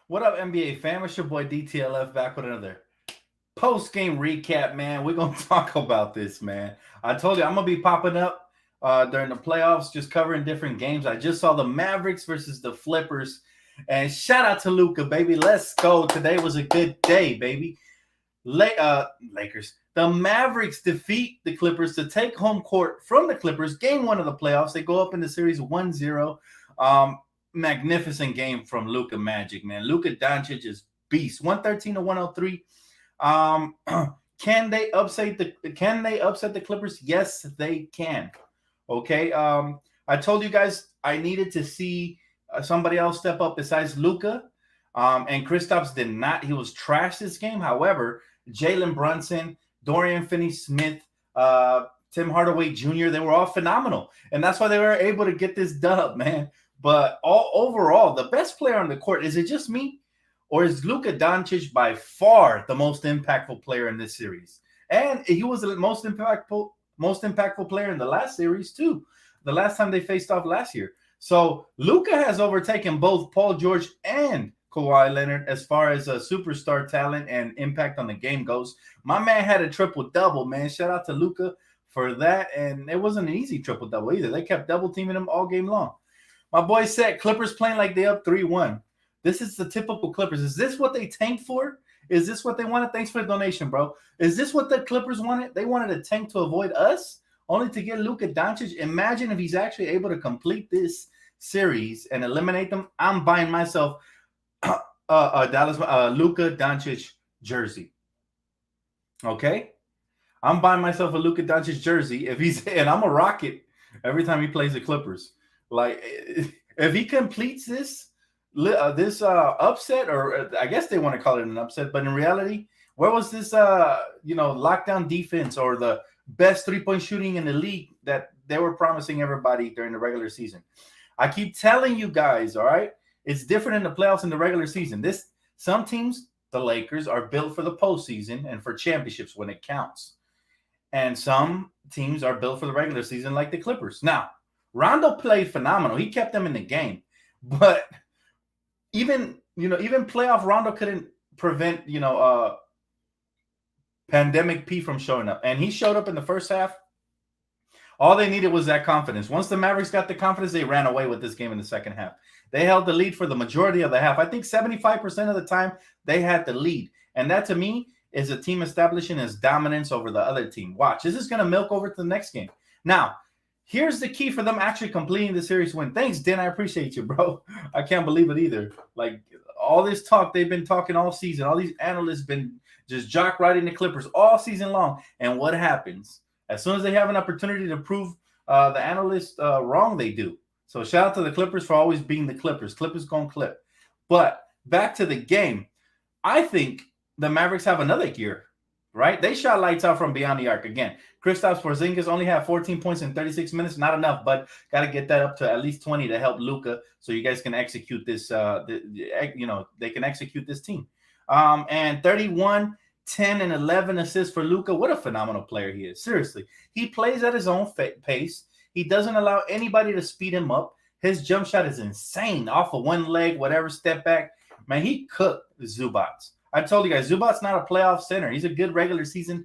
What up, NBA fam? It's your boy DTLF back with another post-game recap, man. We're going to talk about this, man. I told you I'm going to be popping up during the playoffs, just covering different games. I just saw the Mavericks versus the Flippers. And shout out to Luka, baby. Let's go. Today was a good day, baby. Lakers. The Mavericks defeat the Clippers to take home court from the Clippers. Game one of the playoffs. They go up in the series 1-0. Magnificent game from Luka Magic, man. Luka Dončić is beast. 113 to 103. Can they upset the Clippers? Yes, they can. Okay. I told you guys I needed to see somebody else step up besides Luka. And Kristaps did not. He was trash this game. However, Jalen Brunson, Dorian Finney-Smith, Tim Hardaway Jr., they were all phenomenal. And that's why they were able to get this dub, man. But overall, the best player on the court, is it just me? Or is Luka Dončić by far the most impactful player in this series? And he was the most impactful player in the last series, too. The last time they faced off last year. So Luka has overtaken both Paul George and Kawhi Leonard as far as superstar talent and impact on the game goes. My man had a triple-double, man. Shout out to Luka for that. And it wasn't an easy triple-double either. They kept double-teaming him all game long. My boy said Clippers playing like they up 3-1. This is the typical Clippers. Is this what they tanked for? Is this what they wanted? Thanks for the donation, bro. Is this what the Clippers wanted? They wanted a tank to avoid us, only to get Luka Dončić. Imagine if he's actually able to complete this series and eliminate them. I'm buying myself Luka Dončić jersey. Okay? I'm buying myself a Luka Dončić jersey and I'm a rocket every time he plays the Clippers. Like, if he completes this upset, or I guess they want to call it an upset, but in reality, where was this lockdown defense or the best three-point shooting in the league that they were promising everybody during the regular season? I keep telling you guys, all right, it's different in the playoffs and the regular season. Some teams, the Lakers, are built for the postseason and for championships when it counts, and some teams are built for the regular season, like the Clippers. Now, Rondo played phenomenal. He kept them in the game. But even playoff Rondo couldn't prevent, Pandemic P from showing up. And he showed up in the first half. All they needed was that confidence. Once the Mavericks got the confidence, they ran away with this game in the second half. They held the lead for the majority of the half. I think 75% of the time they had the lead. And that, to me, is a team establishing its dominance over the other team. Watch. This is going to milk over to the next game. Now, here's the key for them actually completing the series win. Thanks, Dan. I appreciate you, bro. I can't believe it either. Like, all this talk, they've been talking all season. All these analysts been just jock riding the Clippers all season long. And what happens? As soon as they have an opportunity to prove the analysts wrong, they do. So shout out to the Clippers for always being the Clippers. Clippers gonna clip. But back to the game. I think the Mavericks have another gear. Right? They shot lights out from beyond the arc. Again, Kristaps Porzingis only had 14 points in 36 minutes. Not enough, but got to get that up to at least 20 to help Luka so you guys can execute this. They can execute this team. And 31, 10, and 11 assists for Luka. What a phenomenal player he is. Seriously. He plays at his own pace. He doesn't allow anybody to speed him up. His jump shot is insane. Off of one leg, whatever, step back. Man, he cooked Zubats. I told you guys, Zubac's not a playoff center. He's a good regular season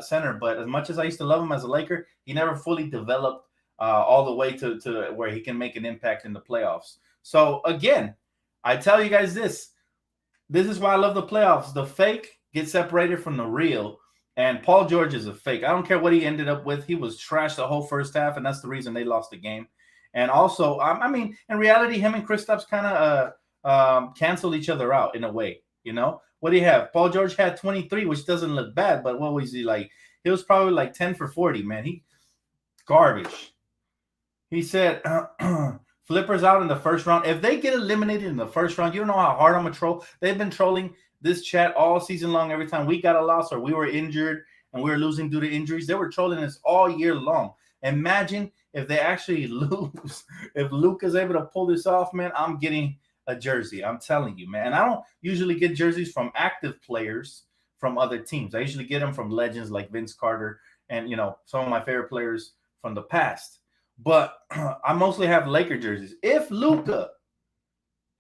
center, but as much as I used to love him as a Laker, he never fully developed all the way to where he can make an impact in the playoffs. So, again, I tell you guys this. This is why I love the playoffs. The fake gets separated from the real, and Paul George is a fake. I don't care what he ended up with. He was trash the whole first half, and that's the reason they lost the game. And also, in reality, him and Kristaps kind of canceled each other out in a way, What do you have? Paul George had 23, which doesn't look bad, but what was he like? He was probably like 10 for 40, man. He garbage. He said, Flippers out in the first round. If they get eliminated in the first round, you don't know how hard I'm going to troll. They've been trolling this chat all season long. Every time we got a loss or we were injured and we were losing due to injuries, they were trolling us all year long. Imagine if they actually lose. If Luka's able to pull this off, man, I'm getting a jersey. I'm telling you, man. And I don't usually get jerseys from active players from other teams. I usually get them from legends like Vince Carter and, some of my favorite players from the past. But I mostly have Laker jerseys. If Luka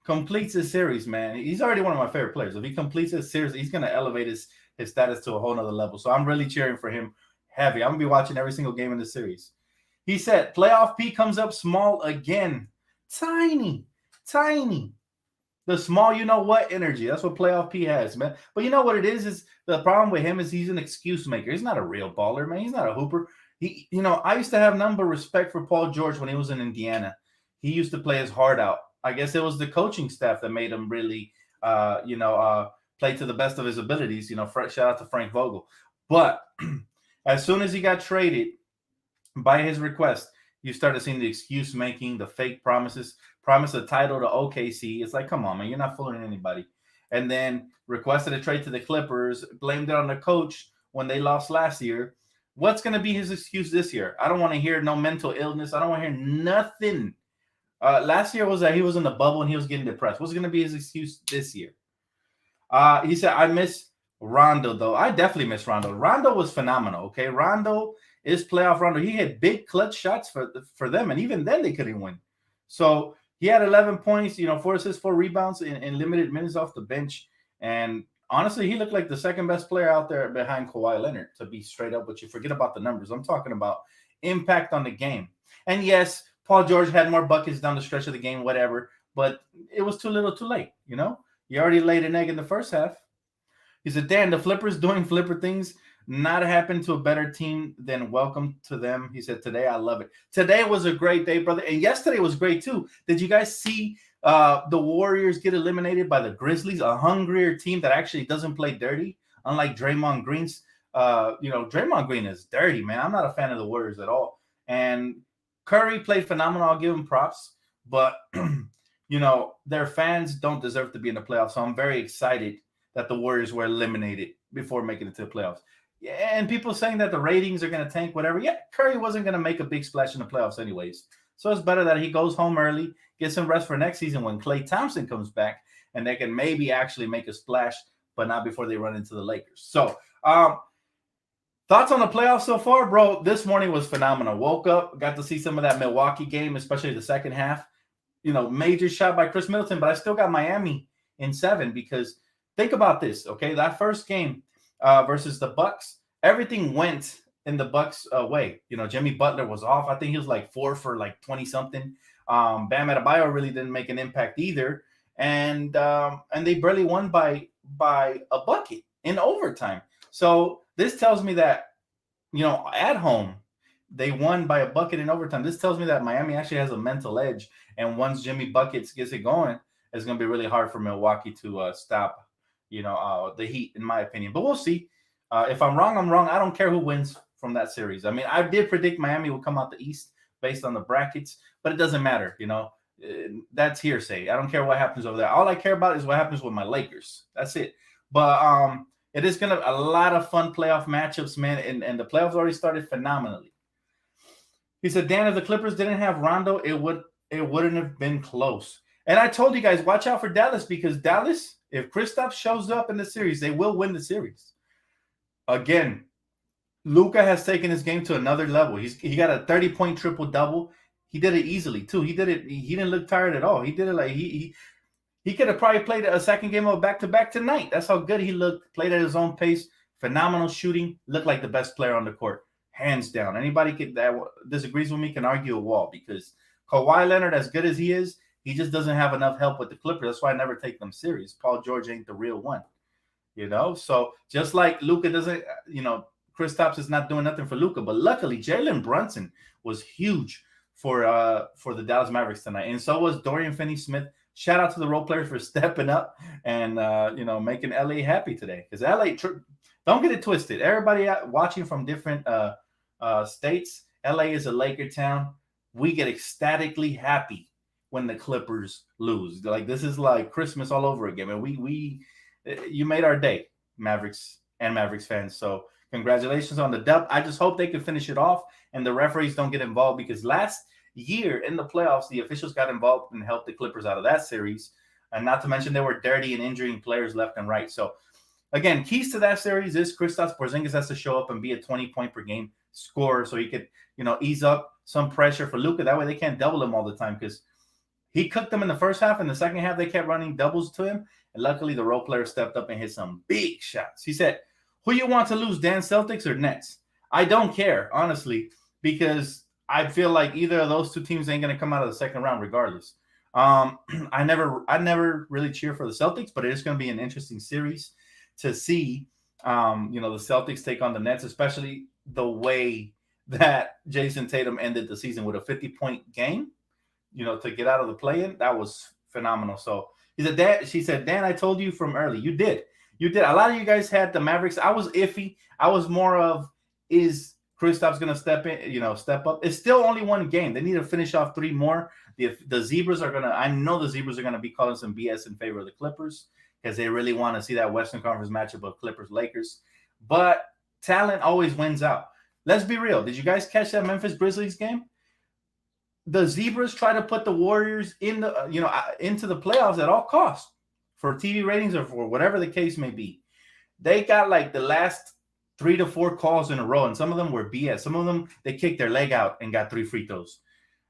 completes his series, man, he's already one of my favorite players. If he completes his series, he's going to elevate his status to a whole nother level. So I'm really cheering for him heavy. I'm going to be watching every single game in the series. He said, playoff P comes up small again. Tiny. The small, you know what, energy. That's what playoff P has, man. But you know what it is the problem with him is he's an excuse maker. He's not a real baller, man. He's not a hooper. I used to have none but respect for Paul George when he was in Indiana. He used to play his heart out. I guess it was the coaching staff that made him really, play to the best of his abilities. Shout out to Frank Vogel. But as soon as he got traded by his request, you started seeing the excuse making, the fake promises. Promised a title to OKC. It's like, come on, man, you're not fooling anybody. And then requested a trade to the Clippers, blamed it on the coach when they lost last year. What's going to be his excuse this year? I don't want to hear no mental illness. I don't want to hear nothing. Last year was that he was in the bubble and he was getting depressed. What's going to be his excuse this year? He said, I miss Rondo, though. I definitely miss Rondo. Rondo was phenomenal, okay? Rondo is playoff Rondo. He had big clutch shots for them, and even then they couldn't win. So he had 11 points, 4 assists, 4 rebounds in limited minutes off the bench. And honestly, he looked like the second best player out there behind Kawhi Leonard, to be straight up with you. Forget about the numbers. I'm talking about impact on the game. And yes, Paul George had more buckets down the stretch of the game, whatever, but it was too little too late, You already laid an egg in the first half. He said, Dan, the Flippers doing Flipper things not happen to a better team than welcome to them. He said, today I love it. Today was a great day, brother. And yesterday was great too. Did you guys see the Warriors get eliminated by the Grizzlies, a hungrier team that actually doesn't play dirty, unlike Draymond Green's. Draymond Green is dirty, man. I'm not a fan of the Warriors at all. And Curry played phenomenal. I'll give him props. But, their fans don't deserve to be in the playoffs. So I'm very excited that the Warriors were eliminated before making it to the playoffs. Yeah, and people saying that the ratings are going to tank, whatever. Yeah, Curry wasn't going to make a big splash in the playoffs anyways. So it's better that he goes home early, gets some rest for next season when Klay Thompson comes back, and they can maybe actually make a splash, but not before they run into the Lakers. So thoughts on the playoffs so far, bro? This morning was phenomenal. Woke up, got to see some of that Milwaukee game, especially the second half. Major shot by Chris Middleton, but I still got Miami in 7 because think about this, okay? That first game versus the Bucks, everything went in the Bucks' way. Jimmy Butler was off. I think he was like 4 for like 20 something. Bam Adebayo really didn't make an impact either, and they barely won by a bucket in overtime. So this tells me that at home they won by a bucket in overtime. This tells me that Miami actually has a mental edge, and once Jimmy Buckets gets it going, it's going to be really hard for Milwaukee to stop the Heat, in my opinion. But we'll see. If I'm wrong, I'm wrong. I don't care who wins from that series. I mean, I did predict Miami would come out the East based on the brackets, but it doesn't matter. That's hearsay. I don't care what happens over there. All I care about is what happens with my Lakers. That's it. But it is going to a lot of fun playoff matchups, man. And the playoffs already started phenomenally. He said, Dan, if the Clippers didn't have Rondo, it wouldn't have been close. And I told you guys, watch out for Dallas, because Dallas, if Kristaps shows up in the series, they will win the series. Again, Luka has taken his game to another level. He got a 30-point triple-double. He did it easily, too. He didn't look tired at all. He did it like he could have probably played a second game of back-to-back tonight. That's how good he looked. Played at his own pace. Phenomenal shooting. Looked like the best player on the court. Hands down. Anybody that disagrees with me can argue a wall, because Kawhi Leonard, as good as he is, he just doesn't have enough help with the Clippers. That's why I never take them serious. Paul George ain't the real one, So just like Luka doesn't, Kristaps is not doing nothing for Luka. But luckily, Jalen Brunson was huge for the Dallas Mavericks tonight, and so was Dorian Finney-Smith. Shout out to the role players for stepping up and making LA happy today. Because LA, don't get it twisted. Everybody watching from different states, LA is a Laker town. We get ecstatically happy when the Clippers lose. Like, this is like Christmas all over again. And you made our day, Mavericks and Mavericks fans. So congratulations on the dub. I just hope they can finish it off and the referees don't get involved, because last year in the playoffs, the officials got involved and helped the Clippers out of that series. And not to mention they were dirty and injuring players left and right. So again, keys to that series is Kristaps Porzingis has to show up and be a 20-point per game scorer, so he could, ease up some pressure for Luka. That way they can't double him all the time, because He cooked them in the first half. In the second half, they kept running doubles to him. And luckily, the role player stepped up and hit some big shots. He said, who you want to lose, Dan, Celtics or Nets? I don't care, honestly, because I feel like either of those two teams ain't going to come out of the second round regardless. I never really cheer for the Celtics, but it is going to be an interesting series to see, the Celtics take on the Nets, especially the way that Jason Tatum ended the season with a 50-point game, to get out of the play-in. That was phenomenal. So she said, Dan, I told you from early. You did. A lot of you guys had the Mavericks. I was iffy. I was more of, is Kristaps going to step up? It's still only one game. They need to finish off 3 more. The Zebras are going to, I know the Zebras are going to be calling some BS in favor of the Clippers because they really want to see that Western Conference matchup of Clippers-Lakers. But talent always wins out. Let's be real. Did you guys catch that Memphis Grizzlies game? The Zebras try to put the Warriors in into the playoffs at all costs for TV ratings or for whatever the case may be. They got like the last 3 to 4 calls in a row, and some of them were BS. Some of them, they kicked their leg out and got 3 free throws.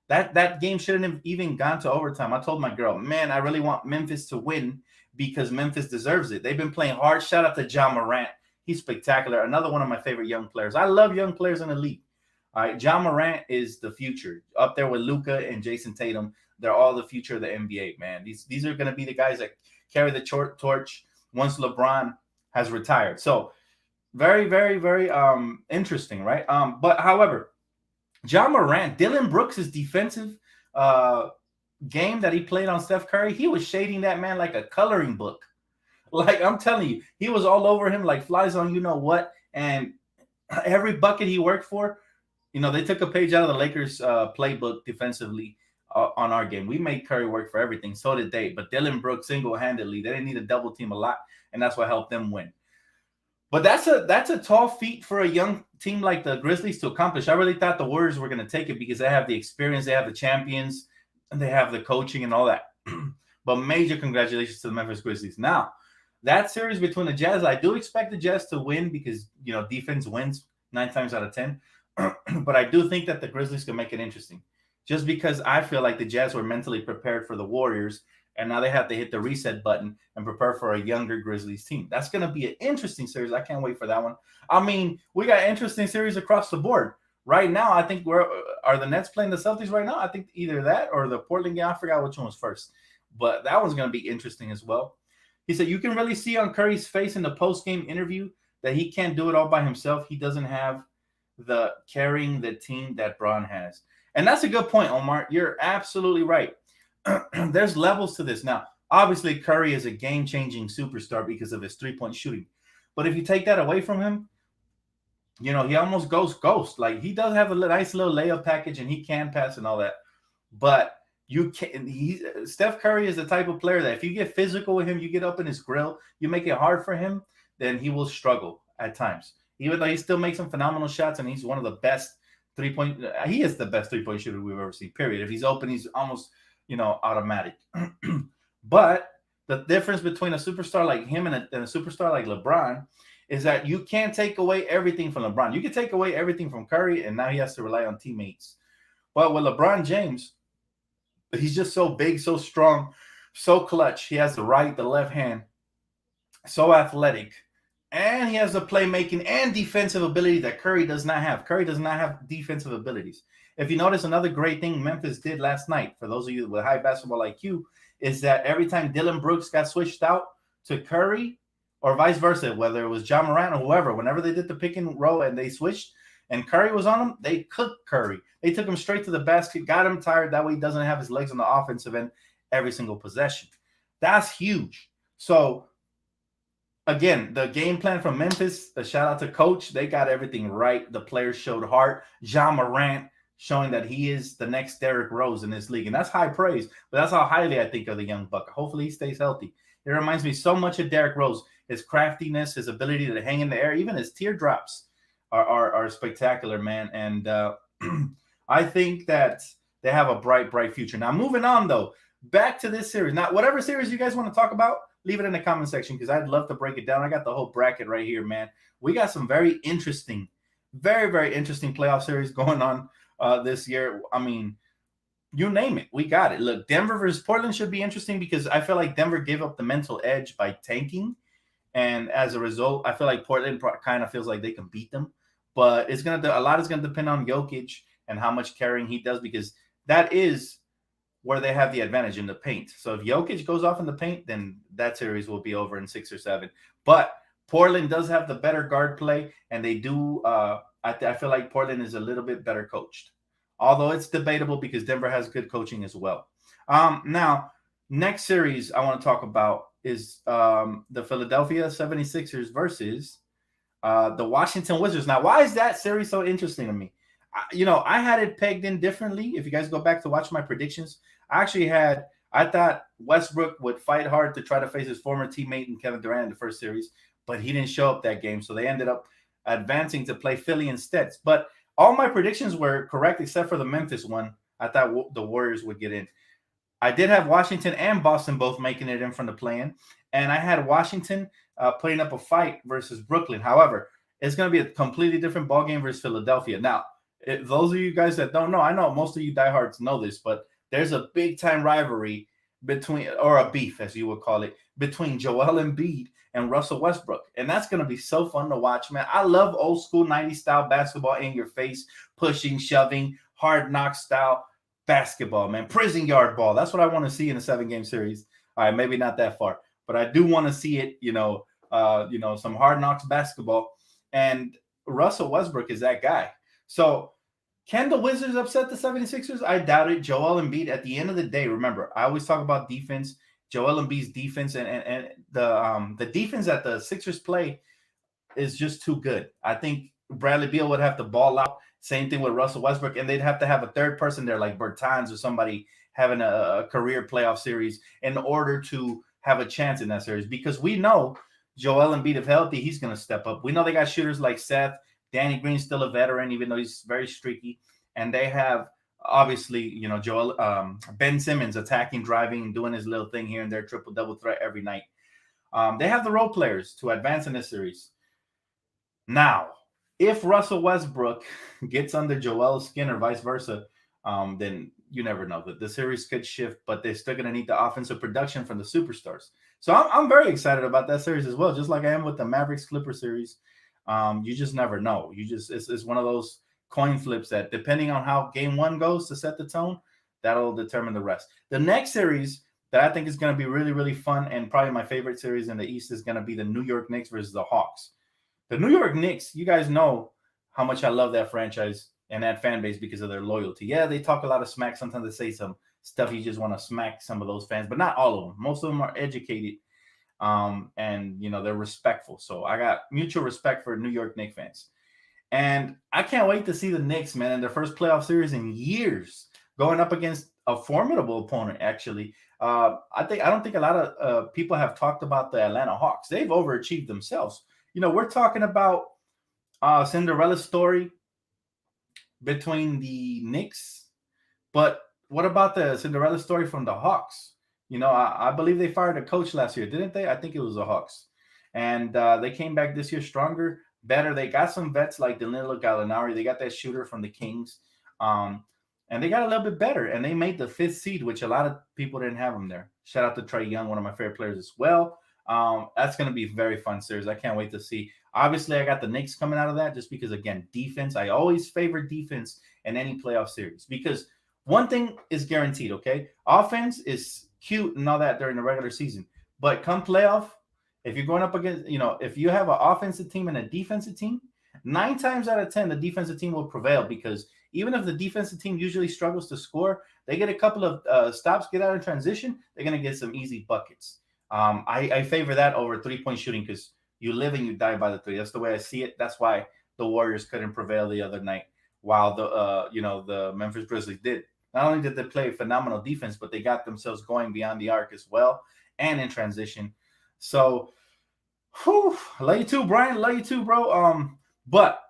That game shouldn't have even gone to overtime. I told my girl, man, I really want Memphis to win because Memphis deserves it. They've been playing hard. Shout out to Ja Morant. He's spectacular. Another one of my favorite young players. I love young players in the league. All right, Ja Morant is the future. Up there with Luka and Jason Tatum. They're all the future of the NBA, man. These are going to be the guys that carry the torch once LeBron has retired. So very, very, very interesting, right? But however, Ja Morant, Dylan Brooks' defensive game that he played on Steph Curry, he was shading that man like a coloring book. Like, I'm telling you, he was all over him like flies on you-know-what. And every bucket he worked for, they took a page out of the Lakers playbook defensively on our game. We made Curry work for everything. So did they. But Dylan Brooks single-handedly, they didn't need a double team a lot, and that's what helped them win. But that's a tall feat for a young team like the Grizzlies to accomplish. I really thought the Warriors were going to take it because they have the experience, they have the champions, and they have the coaching and all that. But major congratulations to the Memphis Grizzlies. Now, that series between the Jazz, I do expect the Jazz to win because, defense wins 9 times out of 10. But I do think that the Grizzlies can make it interesting just because I feel like the Jazz were mentally prepared for the Warriors, and now they have to hit the reset button and prepare for a younger Grizzlies team. That's going to be an interesting series. I can't wait for that one. I mean, we got interesting series across the board. Right now, I think are the Nets playing the Celtics right now? I think either that or the Portland game. I forgot which one was first. But that one's going to be interesting as well. He said, you can really see on Curry's face in the post-game interview that he can't do it all by himself. He doesn't have the carrying the team that Bron has. And that's a good point, Omar. You're absolutely right. There's levels to this. Now, obviously, Curry is a game-changing superstar because of his three-point shooting. But if you take that away from him, he almost goes ghost. Like, he does have a nice little layup package, and he can pass and all that. But Steph Curry is the type of player that if you get physical with him, you get up in his grill, you make it hard for him, then he will struggle at times. Even though he still makes some phenomenal shots, and he's one of the best he is the best three-point shooter we've ever seen, period. If he's open, he's almost, automatic. But the difference between a superstar like him and a superstar like LeBron is that you can't take away everything from LeBron. You can take away everything from Curry, and now he has to rely on teammates. But with LeBron James, he's just so big, so strong, so clutch. He has the right, the left hand, so athletic. And he has the playmaking and defensive ability that Curry does not have. Curry does not have defensive abilities. If you notice, another great thing Memphis did last night, for those of you with high basketball IQ, is that every time Dylan Brooks got switched out to Curry, or vice versa, whether it was Ja Morant or whoever, whenever they did the pick and roll and they switched and Curry was on him, they cooked Curry. They took him straight to the basket, got him tired. That way he doesn't have his legs on the offensive end every single possession. That's huge. So, again, the game plan from Memphis, a shout out to Coach. They got everything right. The players showed heart. Ja Morant showing that he is the next Derrick Rose in this league. And that's high praise. But that's how highly I think of the young buck. Hopefully he stays healthy. It reminds me so much of Derrick Rose. His craftiness, his ability to hang in the air, even his teardrops are spectacular, man. And I think that they have a bright, bright future. Now, moving on, though, back to this series. Now, whatever series you guys want to talk about, leave it in the comment section because I'd love to break it down. I got the whole bracket right here, man. We got some very interesting, very, very interesting playoff series going on this year. I mean, You name it, we got it. Look, Denver versus Portland should be interesting because I feel like Denver gave up the mental edge by tanking, and as a result, I feel like Portland kind of feels like they can beat them. But it's gonna a lot is gonna depend on Jokic and how much carrying he does because that is where they have the advantage in the paint. So if Jokic goes off in the paint, then that series will be over in 6 or 7. But Portland does have the better guard play, and they do. I feel like Portland is a little bit better coached, although it's debatable because Denver has good coaching as well. Now, next series I want to talk about is the Philadelphia 76ers versus the Washington Wizards. Now, why is that series so interesting to me? I had it pegged in differently. If you guys go back to watch my predictions, I thought Westbrook would fight hard to try to face his former teammate and Kevin Durant in the first series, but he didn't show up that game. So they ended up advancing to play Philly instead. But all my predictions were correct except for the Memphis one. I thought the Warriors would get in. I did have Washington and Boston both making it in from the play-in, and I had Washington putting up a fight versus Brooklyn. However, it's going to be a completely different ballgame versus Philadelphia. Now, those of you guys that don't know, I know most of you diehards know this, but there's a big-time rivalry between, or a beef, as you would call it, between Joel Embiid and Russell Westbrook. And that's going to be so fun to watch, man. I love old school 90s style basketball, in your face, pushing, shoving, hard knock style basketball, man. Prison yard ball. That's what I want to see in a 7-game series. All right, maybe not that far, but I do want to see it, some hard knocks basketball. And Russell Westbrook is that guy. So can the Wizards upset the 76ers? I doubt it. Joel Embiid, at the end of the day, remember, I always talk about defense. Joel Embiid's defense and the defense that the Sixers play is just too good. I think Bradley Beal would have to ball out. Same thing with Russell Westbrook, and they'd have to have a third person there like Bertans or somebody having a career playoff series in order to have a chance in that series. Because we know Joel Embiid, if healthy, he's going to step up. We know they got shooters like Seth. Danny Green's still a veteran, even though he's very streaky. And they have, obviously, Ben Simmons attacking, driving, doing his little thing here and there, triple-double threat every night. They have the role players to advance in this series. Now, if Russell Westbrook gets under Joel's skin or vice versa, then you never know. The series could shift, but they're still going to need the offensive production from the superstars. So I'm very excited about that series as well, just like I am with the Mavericks Clipper series. You just never know. It's one of those coin flips that, depending on how game one goes to set the tone, that'll determine the rest. The next series that I think is going to be really, really fun, and probably my favorite series in the East, is going to be the New York Knicks versus the Hawks. The New York Knicks, you guys know how much I love that franchise and that fan base because of their loyalty. Yeah, they talk a lot of smack. Sometimes they say some stuff you just want to smack some of those fans, but not all of them. Most of them are educated, and they're respectful. So I got mutual respect for New York Knicks fans. And I can't wait to see the Knicks, man, in their first playoff series in years, going up against a formidable opponent, actually. I don't think a lot of people have talked about the Atlanta Hawks. They've overachieved themselves. We're talking about Cinderella story between the Knicks, but what about the Cinderella story from the Hawks? I believe they fired a coach last year, didn't they? I think it was the Hawks. And they came back this year stronger, better. They got some vets like Danilo Gallinari. They got that shooter from the Kings. And they got a little bit better. And they made the 5th seed, which a lot of people didn't have them there. Shout out to Trae Young, one of my favorite players as well. That's going to be a very fun series. I can't wait to see. Obviously, I got the Knicks coming out of that just because, again, defense. I always favor defense in any playoff series because one thing is guaranteed, okay? Offense is cute and all that during the regular season. But come playoff, if you're going up against, if you have an offensive team and a defensive team, 9 times out of 10, the defensive team will prevail because even if the defensive team usually struggles to score, they get a couple of stops, get out in transition, they're going to get some easy buckets. I favor that over 3-point shooting because you live and you die by the 3. That's the way I see it. That's why the Warriors couldn't prevail the other night while the Memphis Grizzlies did. Not only did they play phenomenal defense, but they got themselves going beyond the arc as well and in transition. So, love you too, Brian. Love you too, bro. But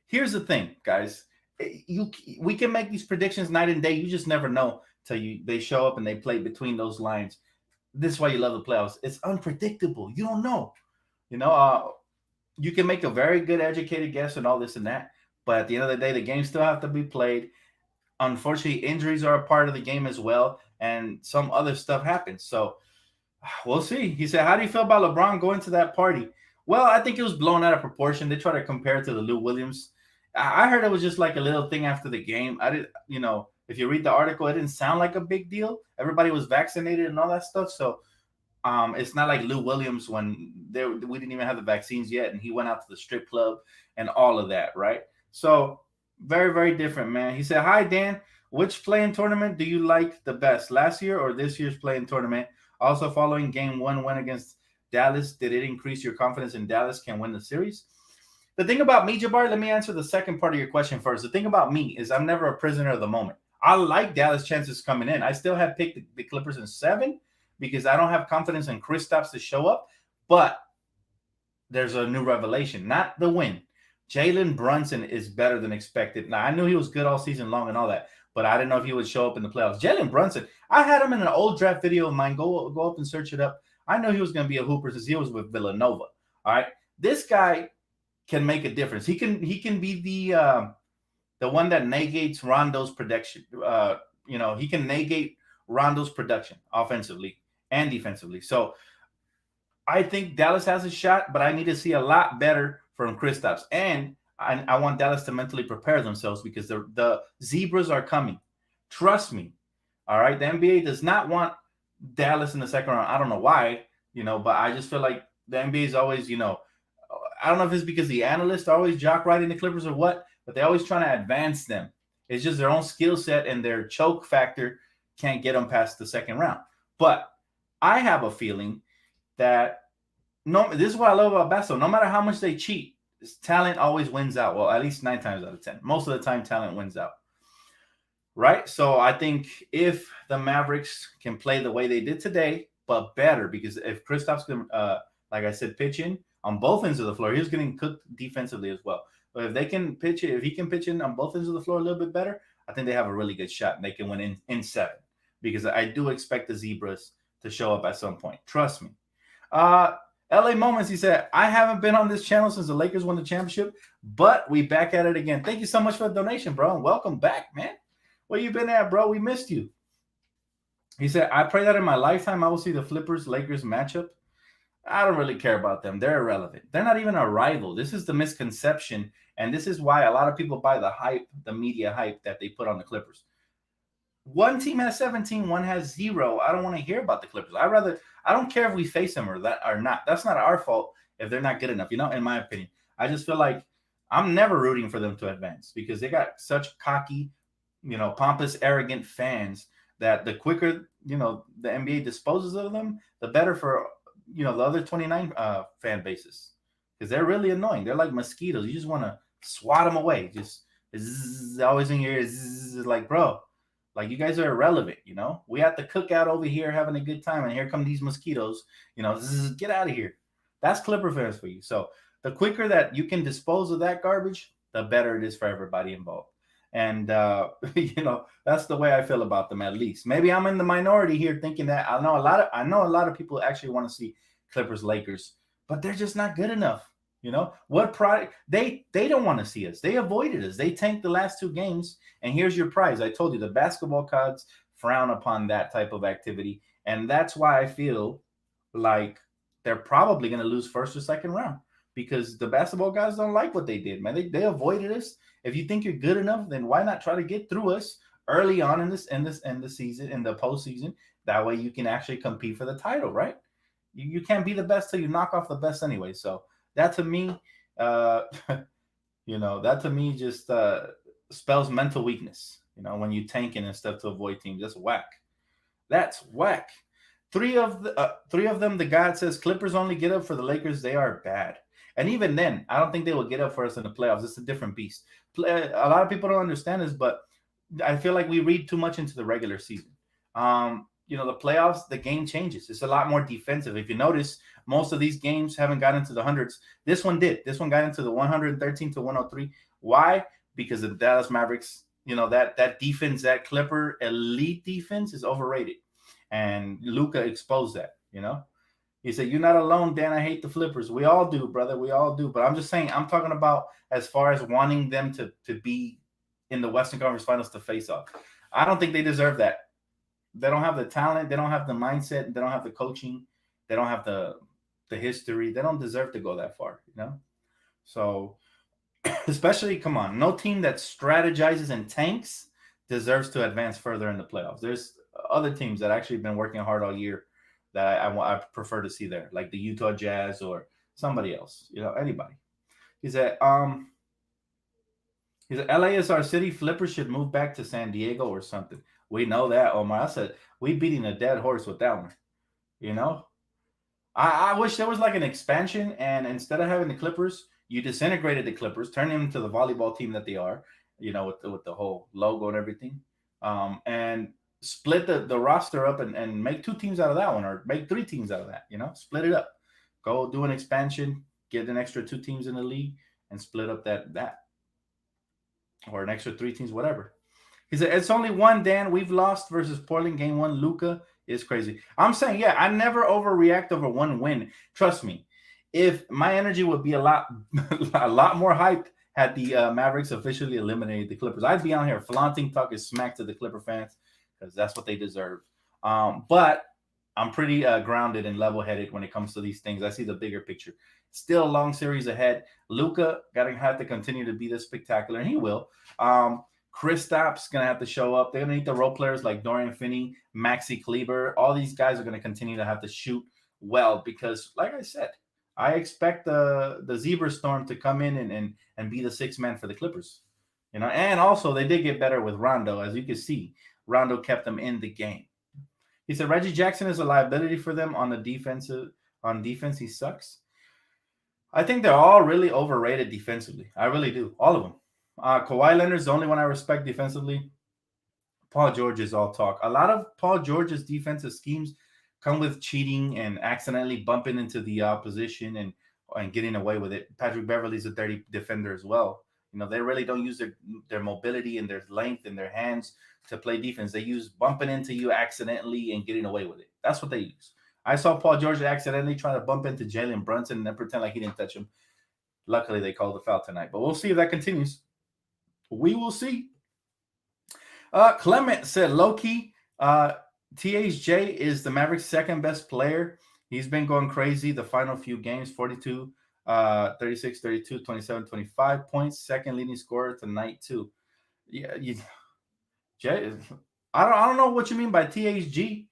here's the thing, guys. We can make these predictions night and day. You just never know till they show up and they play between those lines. This is why you love the playoffs. It's unpredictable. You don't know. You can make a very good educated guess and all this and that. But at the end of the day, the games still have to be played. unfortunately, injuries are a part of the game as well, and some other stuff happens. So we'll see. He said, "How do you feel about LeBron going to that party?" Well, I think it was blown out of proportion. They try to compare it to the Lou Williams. I heard it was just like a little thing after the game. I did, if you read the article, it didn't sound like a big deal. Everybody was vaccinated and all that stuff. So it's not like Lou Williams when we didn't even have the vaccines yet, and he went out to the strip club and all of that, right? So very, very different, man. He said, "Hi, Dan. Which playing tournament do you like the best, last year or this year's playing tournament? Also, following Game 1 win against Dallas, did it increase your confidence in Dallas can win the series?" The thing about me, Jabbar, let me answer the second part of your question first. The thing about me is I'm never a prisoner of the moment. I like Dallas' chances coming in. I still have picked the Clippers in 7 because I don't have confidence in Kristaps to show up. But there's a new revelation, not the win. Jalen Brunson is better than expected. Now, I knew he was good all season long and all that, but I didn't know if he would show up in the playoffs. Jalen Brunson, I had him in an old draft video of mine. Go up and search it up. I knew he was going to be a hooper since he was with Villanova. All right, this guy can make a difference. He can be the one that negates Rondo's production. He can negate Rondo's production offensively and defensively. So I think Dallas has a shot, but I need to see a lot better from Kristaps. And I want Dallas to mentally prepare themselves because the Zebras are coming. Trust me. All right. The NBA does not want Dallas in the second round. I don't know why, but I just feel like the NBA is always, I don't know if it's because the analysts are always jock riding the Clippers or what, but they're always trying to advance them. It's just their own skill set and their choke factor can't get them past the second round. But I have a feeling that this is what I love about basketball. No matter how much they cheat, talent always wins out. Well, at least 9 times out of 10. Most of the time, talent wins out. Right? So I think if the Mavericks can play the way they did today, but better, because if Kristaps can, like I said, pitch in on both ends of the floor, he was getting cooked defensively as well. But if he can pitch in on both ends of the floor a little bit better, I think they have a really good shot and they can win in 7. Because I do expect the Zebras to show up at some point. Trust me. LA Moments, he said, "I haven't been on this channel since the Lakers won the championship, but we back at it again." Thank you so much for the donation, bro, and welcome back, man. Where you been at, bro? We missed you. He said, "I pray that in my lifetime I will see the Clippers-Lakers matchup." I don't really care about them. They're irrelevant. They're not even a rival. This is the misconception, and this is why a lot of people buy the hype, the media hype that they put on the Clippers. One team has 17, one has 0. I don't want to hear about the Clippers. I don't care if we face them or not. That's not our fault if they're not good enough, in my opinion. I just feel like I'm never rooting for them to advance because they got such cocky, pompous, arrogant fans that the quicker, the NBA disposes of them, the better for, the other 29 fan bases because they're really annoying. They're like mosquitoes. You just want to swat them away. Just always in your ears, like, bro. Like, you guys are irrelevant, We at the cookout over here having a good time, and here come these mosquitoes, get out of here. That's Clipper fans for you. So the quicker that you can dispose of that garbage, the better it is for everybody involved. And, that's the way I feel about them, at least. Maybe I'm in the minority here thinking that. I know a lot of people actually want to see Clippers-Lakers, but they're just not good enough. What product they don't want to see us. They avoided us. They tanked the last 2 games. And here's your prize. I told you the basketball gods frown upon that type of activity. And that's why I feel like they're probably going to lose first or second round because the basketball guys don't like what they did, man. They avoided us. If you think you're good enough, then why not try to get through us early on in the season, in the postseason? That way you can actually compete for the title, right? You can't be the best till you knock off the best anyway. So that to me, just spells mental weakness. When you tanking and stuff to avoid teams, that's whack. That's whack. 3 of them, the God says Clippers only get up for the Lakers. They are bad, and even then, I don't think they will get up for us in the playoffs. It's a different beast. A lot of people don't understand this, but I feel like we read too much into the regular season. The playoffs, the game changes. It's a lot more defensive. If you notice, most of these games haven't gotten into the hundreds. This one did. This one got into the 113 to 103. Why? Because the Dallas Mavericks, that defense, that Clipper elite defense is overrated. And Luka exposed that, He said, "You're not alone, Dan. I hate the Flippers." We all do, brother. We all do. But I'm just saying, I'm talking about as far as wanting them to be in the Western Conference Finals to face off. I don't think they deserve that. They don't have the talent. They don't have the mindset. They don't have the coaching. They don't have the history. They don't deserve to go that far, you know? So, especially, come on, no team that strategizes and tanks deserves to advance further in the playoffs. There's other teams that actually have been working hard all year that I prefer to see there, like the Utah Jazz or somebody else, you know, anybody. He said, LA is our city. Flippers should move back to San Diego or something. We know that, Omar. I said, we beating a dead horse with that one, you know? I wish there was like an expansion, and instead of having the Clippers, you disintegrated the Clippers, turned them into the volleyball team that they are, you know, with the whole logo and everything, and split the roster up and make 2 teams out of that one, or make 3 teams out of that, you know, split it up. Go do an expansion, get an extra 2 teams in the league, and split up that or an extra 3 teams, whatever. He said, it's only one, Dan. We've lost versus Portland game 1. Luka is crazy. I'm saying, yeah, I never overreact over one win. Trust me. If my energy would be a lot more hyped had the Mavericks officially eliminated the Clippers, I'd be out here flaunting, talking smack to the Clipper fans because that's what they deserve. But I'm pretty grounded and level-headed when it comes to these things. I see the bigger picture. Still a long series ahead. Luka gotta have to continue to be this spectacular, and he will. Kristaps gonna have to show up. They're gonna need the role players like Dorian Finney, Maxi Kleber. All these guys are gonna continue to have to shoot well because, like I said, I expect the Zebra Storm to come in and be the 6th man for the Clippers. You know, and also they did get better with Rondo, as you can see. Rondo kept them in the game. He said Reggie Jackson is a liability for them on defense. He sucks. I think they're all really overrated defensively. I really do. All of them. Kawhi Leonard's the only one I respect defensively. Paul George is all talk. A lot of Paul George's defensive schemes come with cheating and accidentally bumping into the opposition and getting away with it. Patrick Beverly's a dirty defender as well. You know, they really don't use their mobility and their length and their hands to play defense. They use bumping into you accidentally and getting away with it. That's what they use. I saw Paul George accidentally try to bump into Jalen Brunson and then pretend like he didn't touch him. Luckily, they called the foul tonight. But we'll see if that continues. We will see. Clement said, low-key, THJ is the Mavericks' second best player. He's been going crazy the final few games, 42, 36, 32, 27, 25 points. Second leading scorer tonight, too. Yeah, Jay, I don't know what you mean by THJ,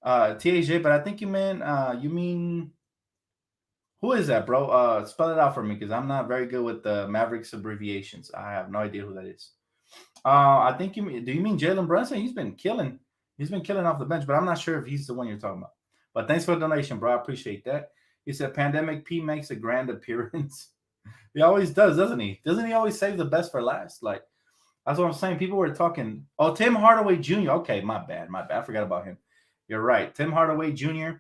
but I think you mean who is that, bro? Spell it out for me because I'm not very good with the Mavericks abbreviations. I have no idea who that is. I think do you mean Jalen Brunson? He's been killing off the bench, but I'm not sure if he's the one you're talking about. But thanks for the donation, bro. I appreciate that. He said Pandemic P makes a grand appearance. He always does, doesn't he? Doesn't he always save the best for last? Like, that's what I'm saying. People were talking. Oh, Tim Hardaway Jr. Okay, my bad. I forgot about him. You're right. Tim Hardaway Jr.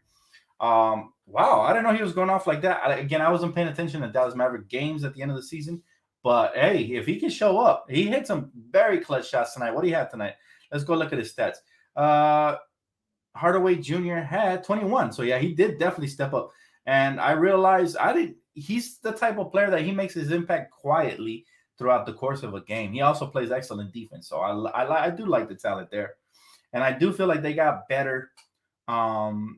Wow, I didn't know he was going off like that. I wasn't paying attention to Dallas Maverick games at the end of the season. But, hey, if he can show up, he hit some very clutch shots tonight. What do you have tonight? Let's go look at his stats. Hardaway Jr. had 21. So, yeah, he did definitely step up. And I realized he's the type of player that he makes his impact quietly throughout the course of a game. He also plays excellent defense. So, I do like the talent there. And I do feel like they got better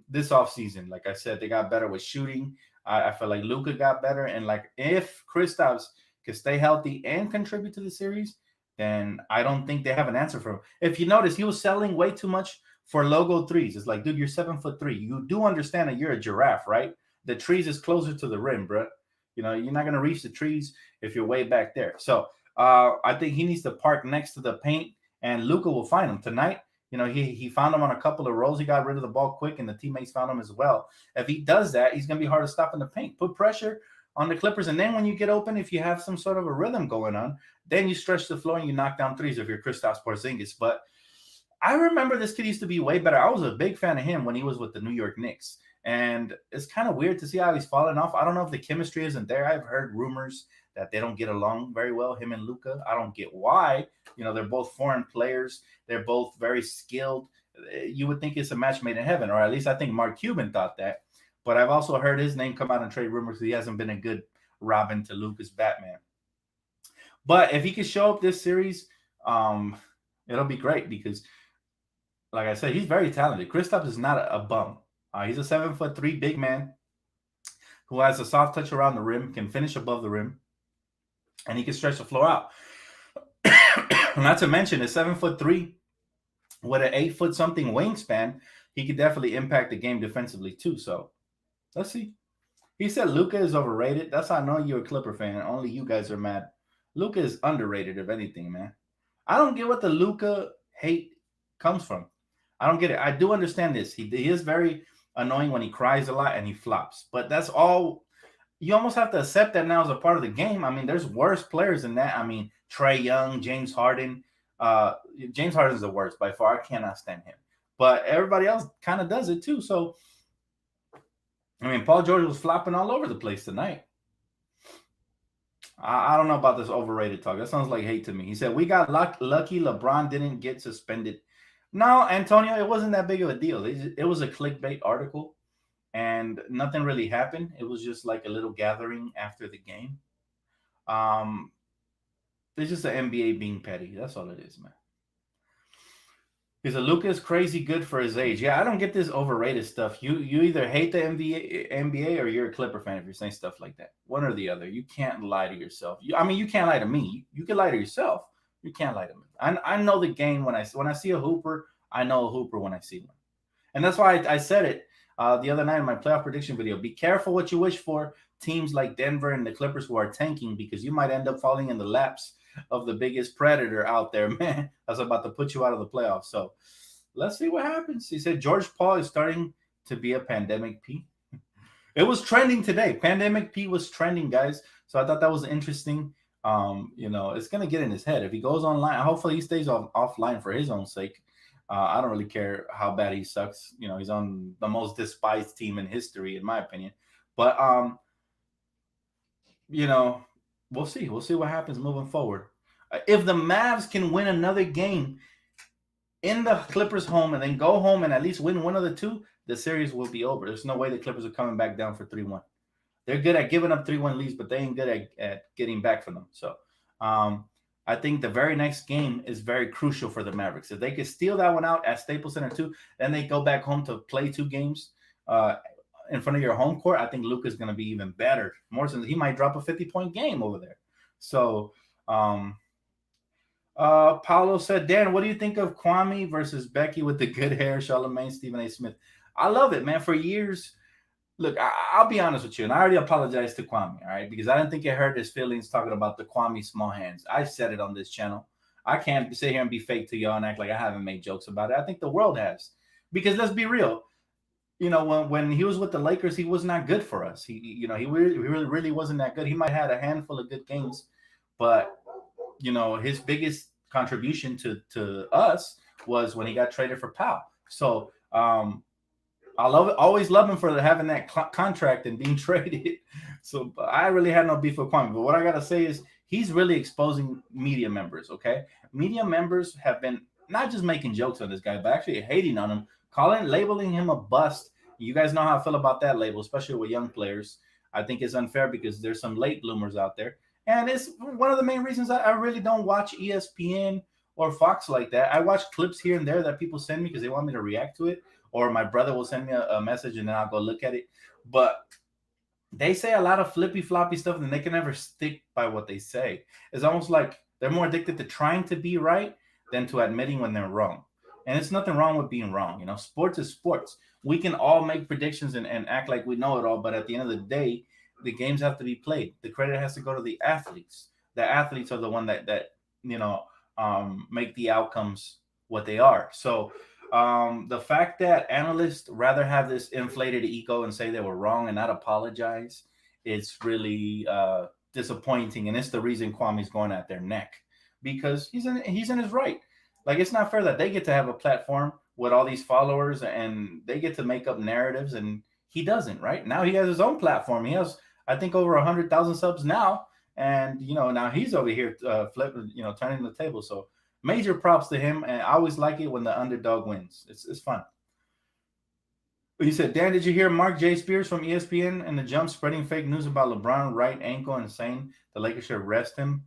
this offseason. Like I said, they got better with shooting. I feel like Luka got better. And, like, if Kristaps can stay healthy and contribute to the series, then I don't think they have an answer for him. If you notice, he was selling way too much for logo threes. It's like, dude, you're 7'3". You do understand that you're a giraffe, right? The trees is closer to the rim, bro. You know, you're not going to reach the trees if you're way back there. So I think he needs to park next to the paint, and Luka will find him tonight. You know, he found him on a couple of rolls. He got rid of the ball quick, and the teammates found him as well. If he does that, he's going to be hard to stop in the paint. Put pressure on the Clippers, and then when you get open, if you have some sort of a rhythm going on, then you stretch the floor and you knock down threes if you're Kristaps Porzingis. But I remember this kid used to be way better. I was a big fan of him when he was with the New York Knicks, and it's kind of weird to see how he's fallen off. I don't know if the chemistry isn't there. I've heard rumors that they don't get along very well, him and Luka. I don't get why. You know, they're both foreign players. They're both very skilled. You would think it's a match made in heaven, or at least I think Mark Cuban thought that. But I've also heard his name come out in trade rumors because he hasn't been a good Robin to Luka's Batman. But if he could show up this series, It'll be great because, like I said, he's very talented. Kristaps is not a bum. He's a 7'3" big man who has a soft touch around the rim, can finish above the rim, and he can stretch the floor out. Not to mention, is 7'3" with an 8 foot something wingspan. He could definitely impact the game defensively too. So let's see. He said Luka is overrated. That's how I know you're a Clipper fan. Only you guys are mad. Luka is underrated, if anything, man. I don't get what the Luka hate comes from. I don't get it. I do understand this. He is very annoying when he cries a lot and he flops. But that's all. You almost have to accept that now as a part of the game. I mean, there's worse players than that. I mean, Trae Young, James Harden. James Harden is the worst by far. I cannot stand him. But everybody else kind of does it too. So, I mean, Paul George was flopping all over the place tonight. I don't know about this overrated talk. That sounds like hate to me. He said, we got lucky LeBron didn't get suspended. No, Antonio, it wasn't that big of a deal. It was a clickbait article, and nothing really happened. It was just like a little gathering after the game. It's just the NBA being petty. That's all it is, man. He said, Luka's crazy good for his age. Yeah, I don't get this overrated stuff. You either hate the NBA or you're a Clipper fan if you're saying stuff like that. One or the other. You can't lie to yourself. I mean, you can't lie to me. You can lie to yourself. You can't lie to me. I know the game when I see a hooper. I know a hooper when I see one. And that's why I said it the other night in my playoff prediction video. Be careful what you wish for. Teams like Denver and the Clippers who are tanking, because you might end up falling in the laps of the biggest predator out there, man. That's about to put you out of the playoffs. So let's see what happens. He said George Paul is starting to be a pandemic P. It was trending today. Pandemic P was trending, guys. So I thought that was interesting. It's going to get in his head. If he goes online, hopefully he stays offline for his own sake. I don't really care how bad he sucks. He's on the most despised team in history, in my opinion. But, we'll see. We'll see what happens moving forward. If the Mavs can win another game in the Clippers' home and then go home and at least win one of the two, the series will be over. There's no way the Clippers are coming back down for 3-1. They're good at giving up 3-1 leads, but they ain't good at getting back from them. So I think the very next game is very crucial for the Mavericks. If they could steal that one out at Staples Center too, then they go back home to play 2 games in front of your home court. I think Luka's going to be even better. More than he might drop a 50-point game over there. So Paulo said, Dan, what do you think of Kwame versus Becky with the good hair, Charlamagne, Stephen A. Smith? I love it, man. For years, look, I'll be honest with you, and I already apologized to Kwame, all right, because I didn't think it hurt his feelings talking about the Kwame small hands. I've said it on this channel. I can't sit here and be fake to y'all and act like I haven't made jokes about it. I think the world has, because let's be real. When he was with the Lakers, he was not good for us. He really wasn't that good. He might have had a handful of good games, but his biggest contribution to us was when he got traded for Powell. So I always love him for having that contract and being traded. So I really had no beef with Kwame. But what I gotta say is he's really exposing media members. Okay, media members have been not just making jokes on this guy, but actually hating on him, labeling him a bust. You guys know how I feel about that label, especially with young players. I think it's unfair because there's some late bloomers out there. And it's one of the main reasons I really don't watch ESPN or Fox like that. I watch clips here and there that people send me because they want me to react to it. Or my brother will send me a message and then I'll go look at it. But they say a lot of flippy-floppy stuff and they can never stick by what they say. It's almost like they're more addicted to trying to be right than to admitting when they're wrong. And it's nothing wrong with being wrong. Sports is sports. We can all make predictions and act like we know it all. But at the end of the day, the games have to be played. The credit has to go to the athletes. The athletes are the one that make the outcomes what they are. So the fact that analysts rather have this inflated ego and say they were wrong and not apologize, it's really disappointing. And it's the reason Kwame's going at their neck, because he's in his right. Like, it's not fair that they get to have a platform with all these followers and they get to make up narratives and he doesn't, right? Now he has his own platform. He has, I think, over 100,000 subs now. And, now he's over here flipping, turning the table. So major props to him. And I always like it when the underdog wins. It's fun. He said, Dan, did you hear Mark J. Spears from ESPN and the Jump spreading fake news about LeBron right ankle and saying the Lakers should rest him?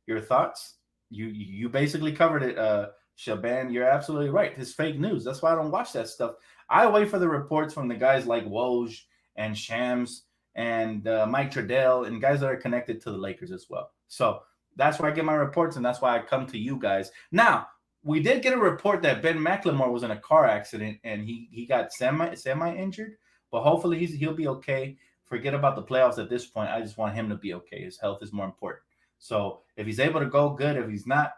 Your thoughts? You basically covered it, Shaban. You're absolutely right. It's fake news. That's why I don't watch that stuff. I wait for the reports from the guys like Woj and Shams and Mike Trudell and guys that are connected to the Lakers as well. So that's where I get my reports, and that's why I come to you guys. Now, we did get a report that Ben McLemore was in a car accident and he got semi injured, but hopefully he'll be okay. Forget about the playoffs at this point. I just want him to be okay. His health is more important. So if he's able to go, good. If he's not,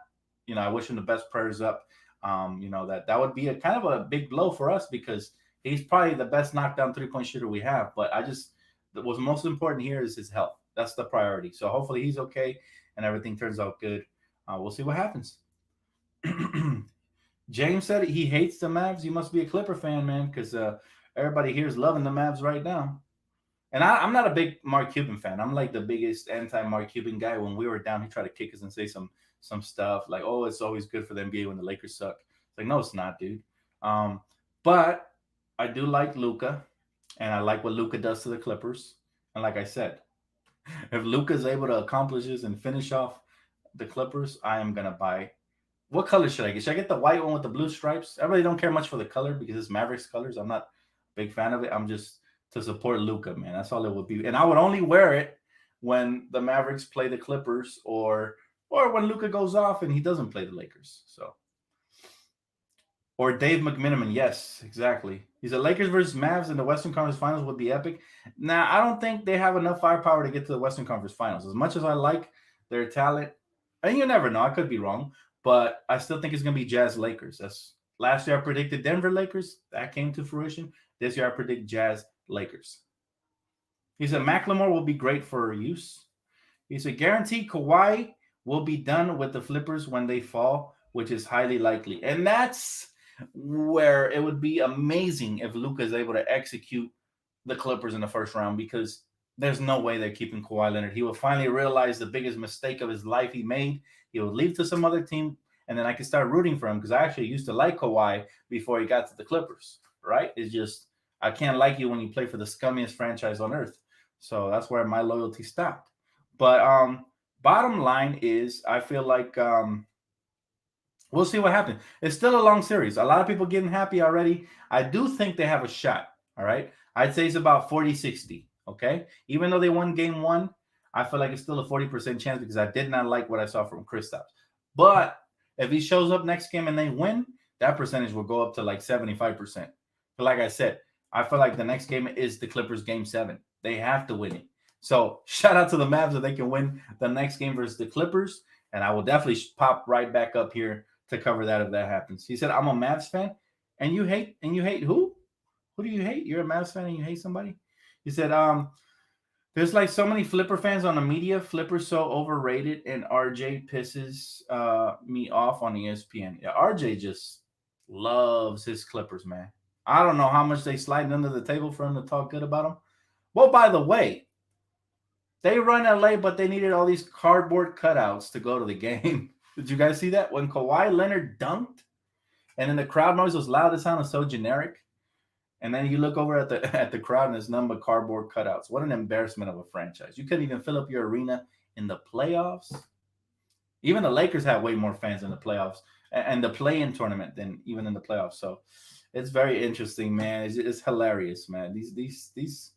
I wish him the best. Prayers up. That would be a kind of a big blow for us because he's probably the best knockdown 3-point shooter we have. But what's most important here is his health. That's the priority. So hopefully he's okay and everything turns out good. We'll see what happens. James said he hates the Mavs. You must be a Clipper fan, man, because everybody here is loving the Mavs right now. And I'm not a big Mark Cuban fan. I'm like the biggest anti-Mark Cuban guy. When we were down, he tried to kick us and say some stuff like, "Oh, it's always good for the NBA when the Lakers suck." It's like, no, it's not, dude. But I do like Luka, and I like what Luka does to the Clippers. And like I said, if Luka is able to accomplish this and finish off the Clippers, I am gonna buy. What color should I get? Should I get the white one with the blue stripes? I really don't care much for the color because it's Mavericks colors. I'm not a big fan of it. I'm just to support Luka, man. That's all it would be. And I would only wear it when the Mavericks play the Clippers or when Luka goes off and he doesn't play the Lakers. So, or Dave McMiniman. Yes, exactly. He said Lakers versus Mavs in the Western Conference Finals would be epic. Now, I don't think they have enough firepower to get to the Western Conference Finals. As much as I like their talent, and you never know, I could be wrong, but I still think it's going to be Jazz Lakers. That's last year I predicted Denver Lakers. That came to fruition. This year I predict Jazz Lakers. He said McLemore will be great for use. He said guaranteed Kawhi will be done with the Flippers when they fall, which is highly likely. And that's where it would be amazing if Luka is able to execute the Clippers in the first round because there's no way they're keeping Kawhi Leonard. He will finally realize the biggest mistake of his life he made. He will leave to some other team, and then I can start rooting for him because I actually used to like Kawhi before he got to the Clippers, right? It's just I can't like you when you play for the scummiest franchise on earth. So that's where my loyalty stopped. But bottom line is I feel like we'll see what happens. It's still a long series. A lot of people getting happy already. I do think they have a shot, all right? I'd say it's about 40-60, okay? Even though they won game one, I feel like it's still a 40% chance because I did not like what I saw from Kristaps. But if he shows up next game and they win, that percentage will go up to like 75%. But like I said, I feel like the next game is the Clippers game 7. They have to win it. So shout out to the Mavs if they can win the next game versus the Clippers. And I will definitely pop right back up here to cover that if that happens. He said, I'm a Mavs fan. And you hate who? Who do you hate? You're a Mavs fan and you hate somebody? He said, there's like so many Flipper fans on the media. Flipper's so overrated, and RJ pisses me off on ESPN. Yeah, RJ just loves his Clippers, man. I don't know how much they slide under the table for him to talk good about them. Well, by the way, they run LA, but they needed all these cardboard cutouts to go to the game. Did you guys see that? When Kawhi Leonard dunked, and then the crowd noise was loud, it sounded so generic. And then you look over at the crowd and there's none but cardboard cutouts. What an embarrassment of a franchise. You couldn't even fill up your arena in the playoffs. Even the Lakers have way more fans in the playoffs and the play-in tournament than even in the playoffs. So it's very interesting, man. It's hilarious, man. These,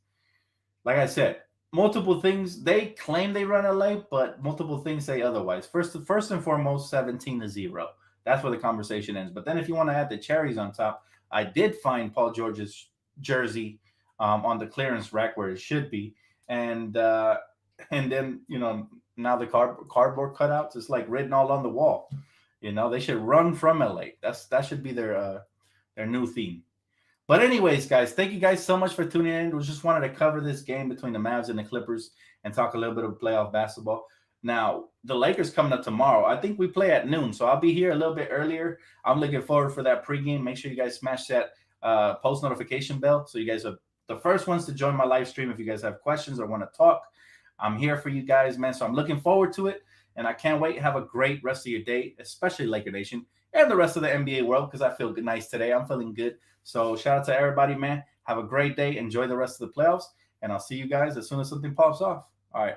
like I said, multiple things. They claim they run LA, but multiple things say otherwise. First and foremost, 17-0. That's where the conversation ends. But then if you want to add the cherries on top, I did find Paul George's jersey on the clearance rack where it should be, and then now the cardboard cutouts is like written all on the wall. They should run from LA. That should be their new theme. But anyways, guys, thank you guys so much for tuning in. We just wanted to cover this game between the Mavs and the Clippers and talk a little bit of playoff basketball. Now, the Lakers coming up tomorrow. I think we play at noon, so I'll be here a little bit earlier. I'm looking forward for that pregame. Make sure you guys smash that post notification bell so you guys are the first ones to join my live stream. If you guys have questions or want to talk, I'm here for you guys, man. So I'm looking forward to it, and I can't wait. Have a great rest of your day, especially Laker Nation and the rest of the NBA world because I feel nice today. I'm feeling good. So shout out to everybody, man. Have a great day. Enjoy the rest of the playoffs, and I'll see you guys as soon as something pops off. All right.